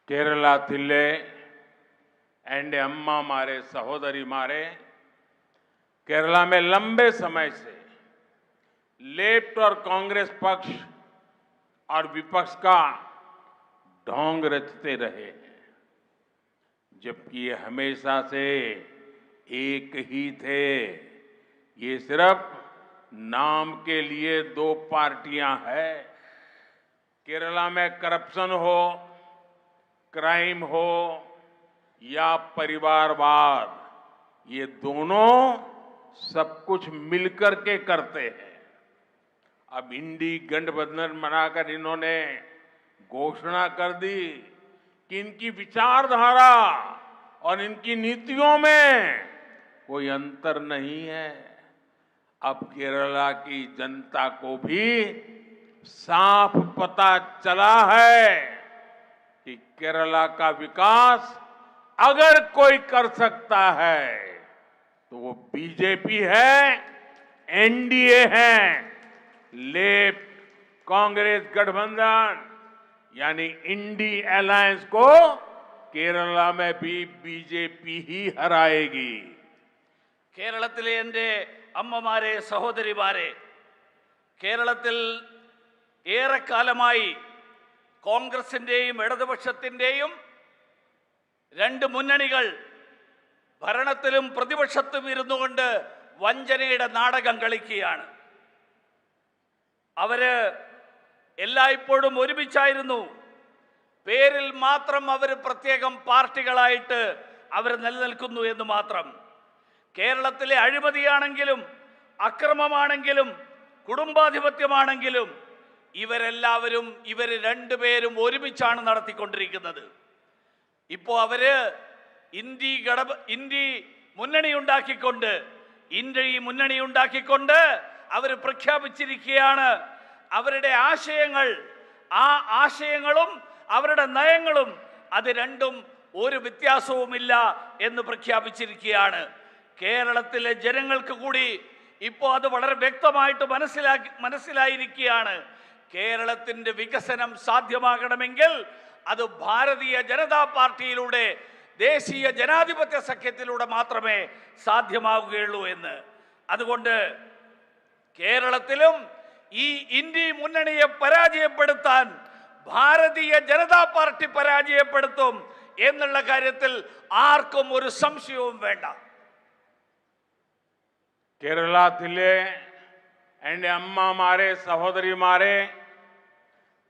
കേരളത്തിലെ एंड अम्मा मारे सहोदरी मारे केरला में लंबे समय से लेफ्ट और कांग्रेस पक्ष और विपक्ष का ढोंग रचते रहे हैं, जबकि ये हमेशा से एक ही थे। ये सिर्फ नाम के लिए दो पार्टियां हैं। केरला में करप्शन हो, क्राइम हो या परिवारवाद, ये दोनों सब कुछ मिलकर के करते हैं। अब इंडी गठबंधन बनाकर इन्होंने घोषणा कर दी कि इनकी विचारधारा और इनकी नीतियों में कोई अंतर नहीं है। अब केरला की जनता को भी साफ पता चला है कि केरला का विकास अगर कोई कर सकता है तो वो बीजेपी है, एनडीए है। लेफ्ट कांग्रेस गठबंधन यानी इंडी अलायंस को केरला में भी बीजेपी ही हराएगी। കേരളത്തിലെ എൻ്റെ അമ്മമാരെ സഹോദരിമാരെ, കേരളത്തിൽ ഏറെക്കാലമായി കോൺഗ്രസിന്റെയും ഇടതുപക്ഷത്തിന്റെയും രണ്ട് മുന്നണികൾ ഭരണത്തിലും പ്രതിപക്ഷത്തും ഇരുന്നുകൊണ്ട് വഞ്ചനയുടെ നാടകം കളിക്കുകയാണ്. അവര് എല്ലായ്പ്പോഴും ഒരുമിച്ചായിരുന്നു. പേരിൽ മാത്രം അവർ പ്രത്യേകം പാർട്ടികളായിട്ട് അവർ നിലനിൽക്കുന്നു എന്ന് മാത്രം. കേരളത്തിലെ അഴിമതിയാണെങ്കിലും അക്രമമാണെങ്കിലും കുടുംബാധിപത്യമാണെങ്കിലും ഇവരെല്ലാവരും ഇവർ രണ്ടുപേരും ഒരുമിച്ചാണ് നടത്തിക്കൊണ്ടിരിക്കുന്നത്. ഇപ്പോൾ അവര് ഇന്ത്യ മുന്നണി ഉണ്ടാക്കിക്കൊണ്ട് അവർ പ്രഖ്യാപിച്ചിരിക്കുകയാണ് അവരുടെ ആശയങ്ങൾ. ആ ആശയങ്ങളും അവരുടെ നയങ്ങളും അത് രണ്ടും ഒരു വ്യത്യാസവുമില്ല എന്ന് പ്രഖ്യാപിച്ചിരിക്കുകയാണ്. കേരളത്തിലെ ജനങ്ങൾക്ക് കൂടി ഇപ്പോൾ അത് വളരെ വ്യക്തമായിട്ട് മനസ്സിലായിരിക്കുകയാണ്. കേരളത്തിന്റെ വികസനം സാധ്യമാകണമെങ്കിൽ അത് ഭാരതീയ ജനതാ പാർട്ടിയിലൂടെ, ദേശീയ ജനാധിപത്യ സഖ്യത്തിലൂടെ മാത്രമേ സാധ്യമാവുകയുള്ളൂ എന്ന്. അതുകൊണ്ട് കേരളത്തിലും ഈ ഇന്ത്യ മുന്നണിയെ പരാജയപ്പെടുത്താൻ ഭാരതീയ ജനതാ പാർട്ടി പരാജയപ്പെടുത്തും എന്നുള്ള കാര്യത്തിൽ ആർക്കും ഒരു സംശയവും വേണ്ട. കേരളത്തിലെ एंड अम्मा मारे सहोदरी मारे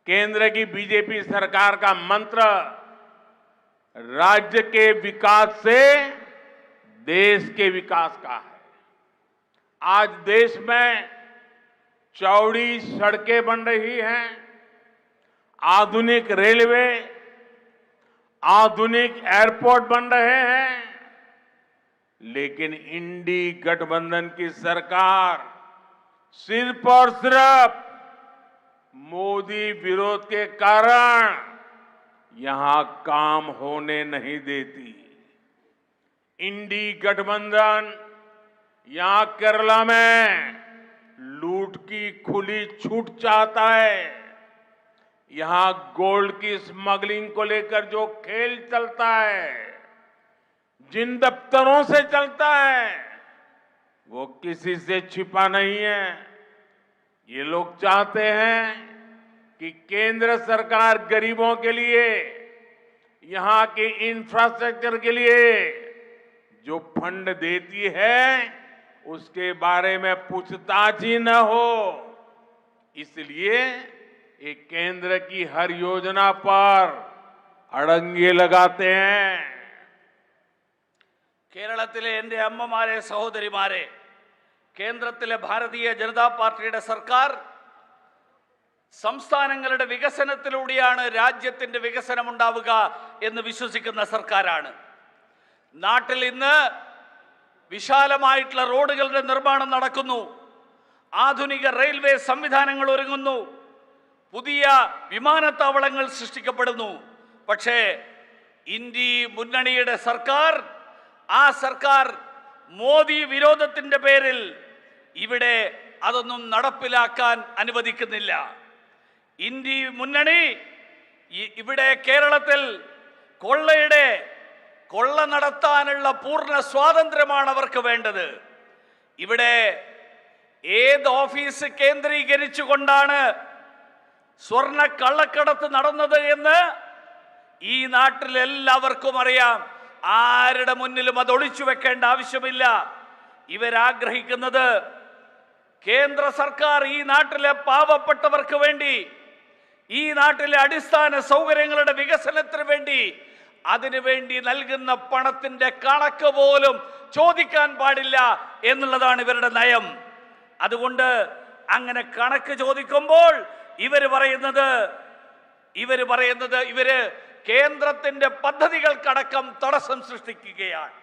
केंद्र की बीजेपी सरकार का मंत्र राज्य के विकास से देश के विकास का है। आज देश में चौड़ी सड़कें बन रही हैं, आधुनिक रेलवे, आधुनिक एयरपोर्ट बन रहे हैं, लेकिन इंडी गठबंधन की सरकार सिर्फ और सिर्फ मोदी विरोध के कारण यहां काम होने नहीं देती। इंडी गठबंधन यहां केरला में लूट की खुली छूट चाहता है। यहां गोल्ड की स्मगलिंग को लेकर जो खेल चलता है, जिन दफ्तरों से चलता है, वो किसी से छिपा नहीं है। ये लोग चाहते हैं कि केंद्र सरकार गरीबों के लिए, यहां के इंफ्रास्ट्रक्चर के लिए जो फंड देती है उसके बारे में पूछताछ ही न हो। इसलिए ये केंद्र की हर योजना पर अड़ंगे लगाते हैं। കേരളത്തിലെ എൻ്റെ അമ്മമാരെ സഹോദരിമാരെ, കേന്ദ്രത്തിലെ ഭാരതീയ ജനതാ പാർട്ടിയുടെ സർക്കാർ സംസ്ഥാനങ്ങളുടെ വികസനത്തിലൂടെയാണ് രാജ്യത്തിന്റെ വികസനം ഉണ്ടാവുക എന്ന് വിശ്വസിക്കുന്ന സർക്കാരാണ്. നാട്ടിൽ ഇന്ന് വിശാലമായിട്ടുള്ള റോഡുകളുടെ നിർമ്മാണം നടക്കുന്നു, ആധുനിക റെയിൽവേ സംവിധാനങ്ങൾ ഒരുങ്ങുന്നു, പുതിയ വിമാനത്താവളങ്ങൾ സൃഷ്ടിക്കപ്പെടുന്നു. പക്ഷേ ഇന്ത്യ മുന്നണിയുടെ സർക്കാർ, ആ സർക്കാർ മോദി വിരോധത്തിന്റെ പേരിൽ ഇവിടെ അതൊന്നും നടപ്പിലാക്കാൻ അനുവദിക്കുന്നില്ല. ഇന്ത്യ മുന്നണി ഇവിടെ കേരളത്തിൽ കൊള്ള നടത്താനുള്ള പൂർണ്ണ സ്വാതന്ത്ര്യമാണ് അവർക്ക് വേണ്ടത്. ഇവിടെ ഏത് ഓഫീസ് കേന്ദ്രീകരിച്ചുകൊണ്ടാണ് സ്വർണ്ണ കള്ളക്കടത്ത് നടന്നത് എന്ന് ഈ നാട്ടിൽ എല്ലാവർക്കും അറിയാം. ആരുടെ മുന്നിലും അത് ഒളിച്ചു വെക്കേണ്ട ആവശ്യമില്ല. ഇവരാഗ്രഹിക്കുന്നത് കേന്ദ്ര സർക്കാർ ഈ നാട്ടിലെ പാവപ്പെട്ടവർക്ക് വേണ്ടി, ഈ നാട്ടിലെ അടിസ്ഥാന സൗകര്യങ്ങളുടെ വികസനത്തിന് വേണ്ടി, അതിനുവേണ്ടി നൽകുന്ന പണത്തിന്റെ കണക്ക് പോലും ചോദിക്കാൻ പാടില്ല എന്നുള്ളതാണ് ഇവരുടെ നയം. അതുകൊണ്ട് അങ്ങനെ കണക്ക് ചോദിക്കുമ്പോൾ ഇവര് പറയുന്നത് ഇവര് കേന്ദ്രത്തിന്റെ പദ്ധതികൾക്കടക്കം തടസ്സം സൃഷ്ടിക്കുകയാണ്.